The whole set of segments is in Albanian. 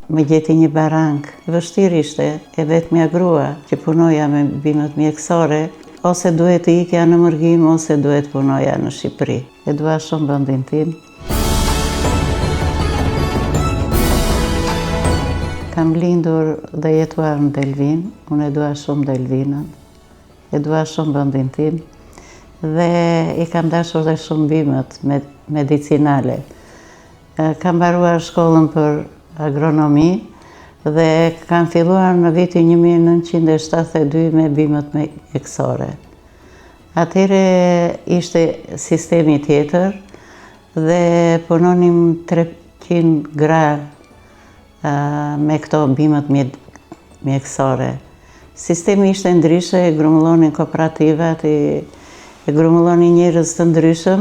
më gjeti një barang. Vështirë ishte, e vetmja grua që punoja me bimët mjekësore, ose duhet të ikja në Mërgim, ose duhet punoja në Shqipëri. E dua shumë vendin tim. Kam lindur dhe jetuar në Delvin, unë e dua shumë Delvinën, e dua shumë vendin tim, dhe i kam dashur dhe shumë bimët medicinale. Kam mbaruar shkollën për agronomi dhe kam filluar në vitin 1972 me bimët mjekësore. Atëhere ishte sistemi tjetër dhe punonim 300 gra me këto bimët mjekësore. Sistemi ishte ndryshe, e grumbullonin kooperativat, e grumbullonin njerëz të ndryshëm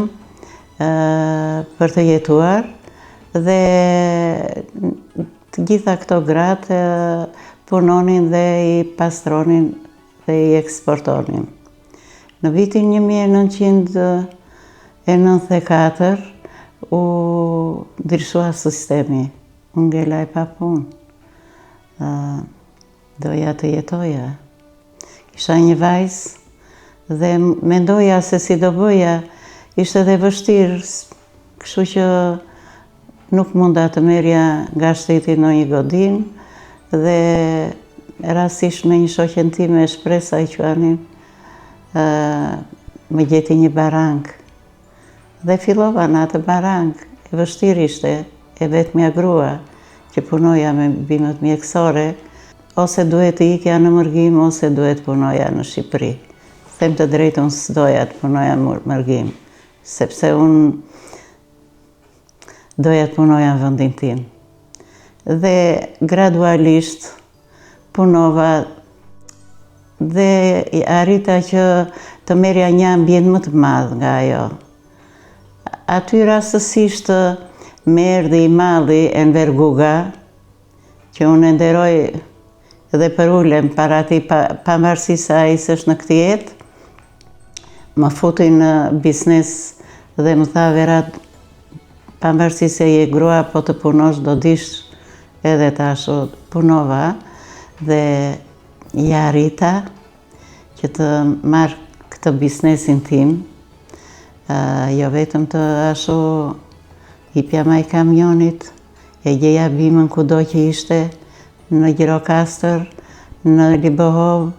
për të jetuar, dhe të gjitha këto gratë punonin dhe i pastronin dhe i eksportonin. Në vitin 1994 u ndryshua sistemi. Unë ngela e pa punë. Doja të jetoja. Kisha një vajzë dhe mendoja se si do bëja, ishte dhe vështirë, kështu që nuk munda të merja nga shteti në një godin, dhe rastisht me një shoqen time e Shpresa i quanin, më gjeti një barang. Dhe fillova në atë barang. E vështirë ishte, e vetmja grua që punoja me bimët mjekësore, ose duhet të ikja në Mërgim, ose duhet punoja në Shqipëri. Them të drejtën, s'doja të punoja në Mërgim, sepse unë doja të punoja në vendin tim. Dhe gradualisht punova dhe arrita që të merja një ambient më të madh nga ajo. Aty rastësisht më erdhi i malli Enver Guga, që unë e nderoj dhe për ulem para ati, pavarësisht se ai s'është në këtë jetë, më futi në biznes dhe më tha, Vera, pavarësisht se je grua, po të punosh do dish edhe tash. Punova dhe ja arrita që të marr këtë biznesin tim, jo vetëm të ashtu hipja maj kamionit, e gjeja bimën kudo që ishte, në Gjirokastër, në Libohov,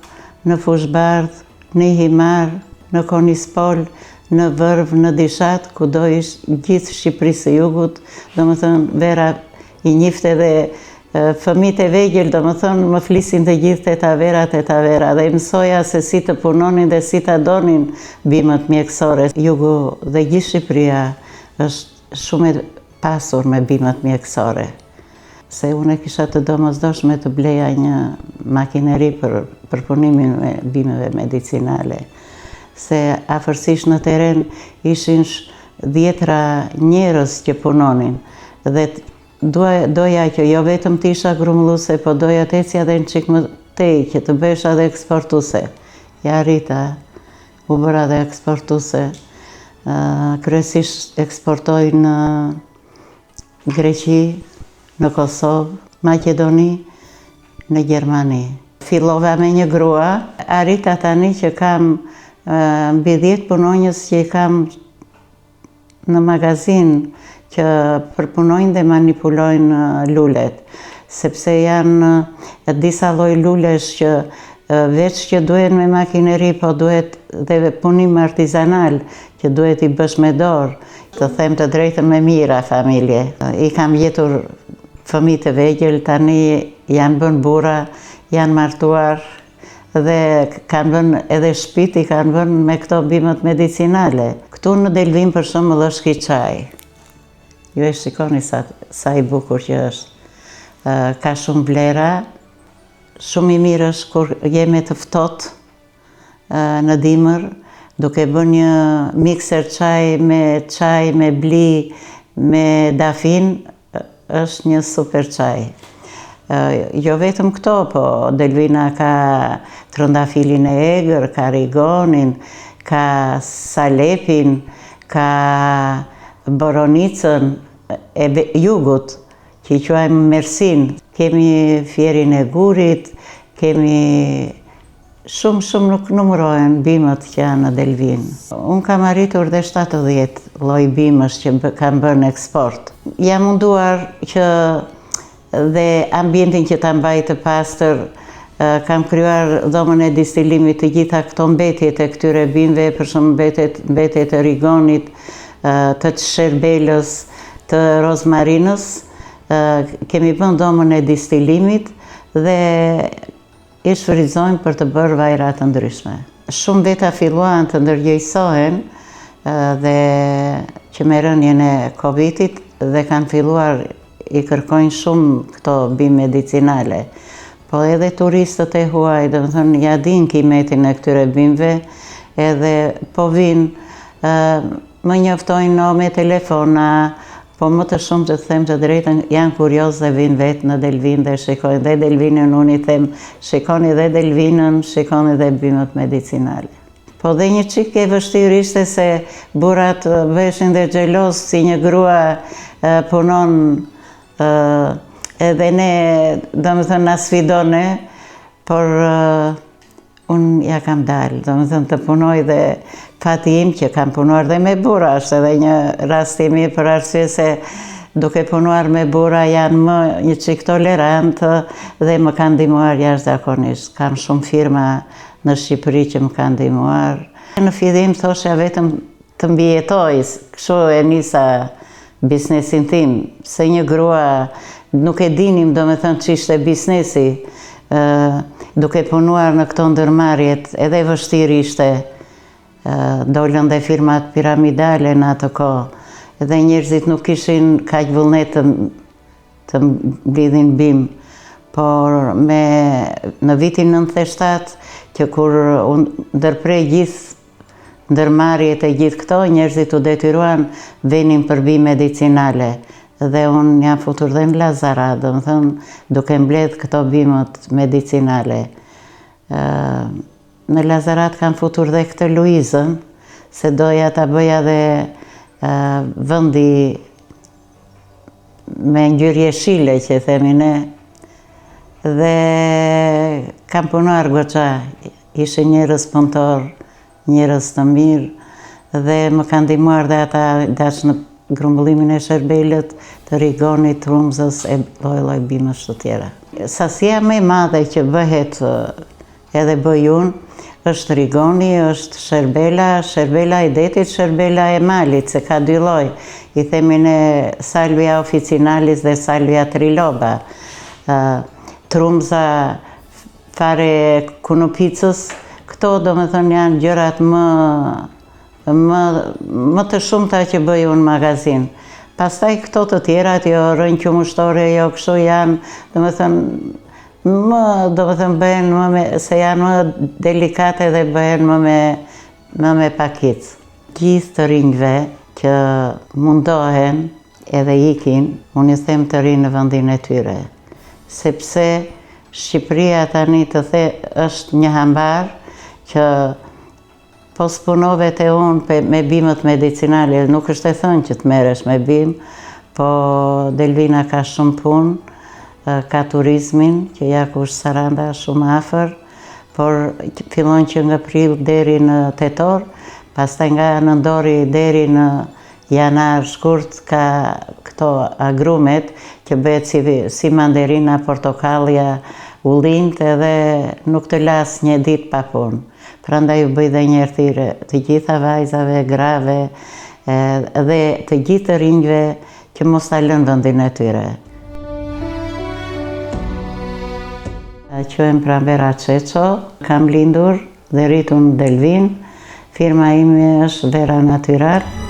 në Fushbardh, në Himar, në Konispol, në Vërv, në Dishat, kudo ishte, gjithë Shqipërisë së Jugut, domethënë Vera i njifte dhe fëmijët e vegjël, domethënë më flisin të gjithë te ta Vera, dhe i mësoja se si të punonin dhe si ta donin bimët mjekësore. Jugu dhe gjithë Shqipëria është shumë e pasur me bimët mjekësore. Se unë e kisha të domosdoshme të bleja një makineri për punimin me bimëve medicinale. Se afërsisht në teren ishin 10 njerëz që punonin, dhe doja që jo vetëm të isha grumëlluse, po doja të ecja dhe në qik më tej, që të besha dhe eksportuse. Ja arrita, u bëra dhe eksportuse. Kryesisht eksportoj në Greqi, në Kosovë, Maqedoni, në Gjermani. Fillova me një grua, arrita tani që kam mbi 10 punonjës që i kam në magazin, që përpunojnë dhe manipulojnë lulet, sepse janë disa lloj lulesh që veç që duhen me makineri, po duhet dhe punim artizanal, që duhet i bësh me dorë, të them të drejtën me mira familje. I kam gjetur fëmijë të vegjël, tani janë bën burra, janë martuar dhe kanë bën edhe shtëpi, kanë bën me këto bimët medicinale. Këtu në Delvin për shembull është kiçaj. Ju e shikoni sa i bukur që është. Ka shumë vlera, shumë i mirë është kur jemi të ftohtë në dimër, duke bën një mikser çaj me bli, me dafin, është një super çaj. Jo vetëm këto, po Delvina ka trëndafilin e egër, ka rigonin, ka salepin, ka boronicën e jugut, që i quajmë Mersin. Kemi Fierin e Gurit, kemi shumë nuk numërohen bimët që janë në Delvin. Unë kam arritur dhe 70 lloj bimësh që kam bërë në eksport. Jam munduar që dhe ambientin që ta mbaj të pastër, kam krijuar dhomën e distilimit të gjitha këto mbetjet e këtyre bimëve, për shembull mbetjet e rigonit, të sherbelës, të rozmarinës. Kemi bën dhomën e distilimit dhe i shfrytëzojmë për të bërë vajra të ndryshme. Shumë veta filluan të ndërgjegjësohen dhe që me rënien e Covidit dhe kanë filluar i kërkojnë shumë këto bimë medicinale. Po edhe turistët e huaj, domethënë ja din kimetin e këtyre bimëve, edhe po vinë, më njoftojnë me telefona, po më të shumë të them të drejtën, janë kurioz dhe vinë vetë në Delvin dhe shikojnë dhe Delvinën, unë i them, shikoni dhe Delvinën, shikoni dhe bimët medicinale. Po dhe një çik e vështirë ishte se burrat veshin dhe xheloz si një grua punon edhe ne, domethënë na sfidone, por unë ja kam dalë, domethënë të punoj dhe fati im që kam punuar dhe me burra, është edhe një rast i mirë për arsye se duke punuar me burra janë më një çik tolerantë dhe më kanë ndihmuar jashtëzakonisht. Kam shumë firma në Shqipëri që më kanë ndihmuar. Në fillim thosha vetëm të mbijetoj, kështu e nisa biznesin tim, se një grua nuk e dinim domethënë ç'ishte biznesi, duke punuar në këto ndërmarrjet, edhe vështirë ishte, dolën dhe firmat piramidale në atë kohë, edhe njerëzit nuk kishin kaq vullnet të mblidhin bimë, por në vitin 97, që kur unë ndërprej gjithë ndërmarrjet e gjithë këto, njerëzit u detyruan venin për bimë medicinale. Dhe unë jam futur dhe në Lazarat, domethënë duke mbledh këto bimët medicinale. Në Lazarat kam futur dhe këtë Luizën, se doja ta bëja dhe vendi me ngjyrë jeshile që themi ne. Dhe kam punuar goxha, ishin njerëz punëtor, njerëz të mirë, dhe më kanë ndihmuar dhe ata dash në grumbullimin e sherbelët, të rigonit, trumzës e lloj bimësh të tjera. Sasia më e madhe që bëhet edhe bëj unë, është rigoni, është sherbela i detit, sherbela e malit, se ka dy lloj. I themi ne salvia officinalis dhe salvia triloba. Trumza fare kunupicës, këto domethënë janë gjërat më të shumta që bëj unë në magazin. Pastaj këto të tjerat, jo rënjë qumështore, jo kështu janë, domethënë bëhen se janë më delikate dhe bëhen më me pakicë. Gjithë të rinjve që mundohen edhe ikin, unë i them të rinë në vendin e tyre. Sepse Shqipëria tani është një hambar që po s'punove te unë me bimët medicinale, nuk është e thënë që të merresh me bimë, po Delvina ka shumë punë, ka turizmin, që ja ku është Saranda shumë afër, por fillon që nga prill deri në tetor, pastaj nga nëndori deri në janar shkurt ka këto agrumet që bëhet si mandarina, portokallia, ullint, edhe nuk të las një ditë pa punë. Prandaj u bëj dhe një thirrje të gjitha vajzave, grave dhe të gjithë të rinjve që mos ta lënë vendin e tyre. Quhem Pranvera Çeço, kam lindur dhe rritur në Delvin. Firma ime është Vera Natyral.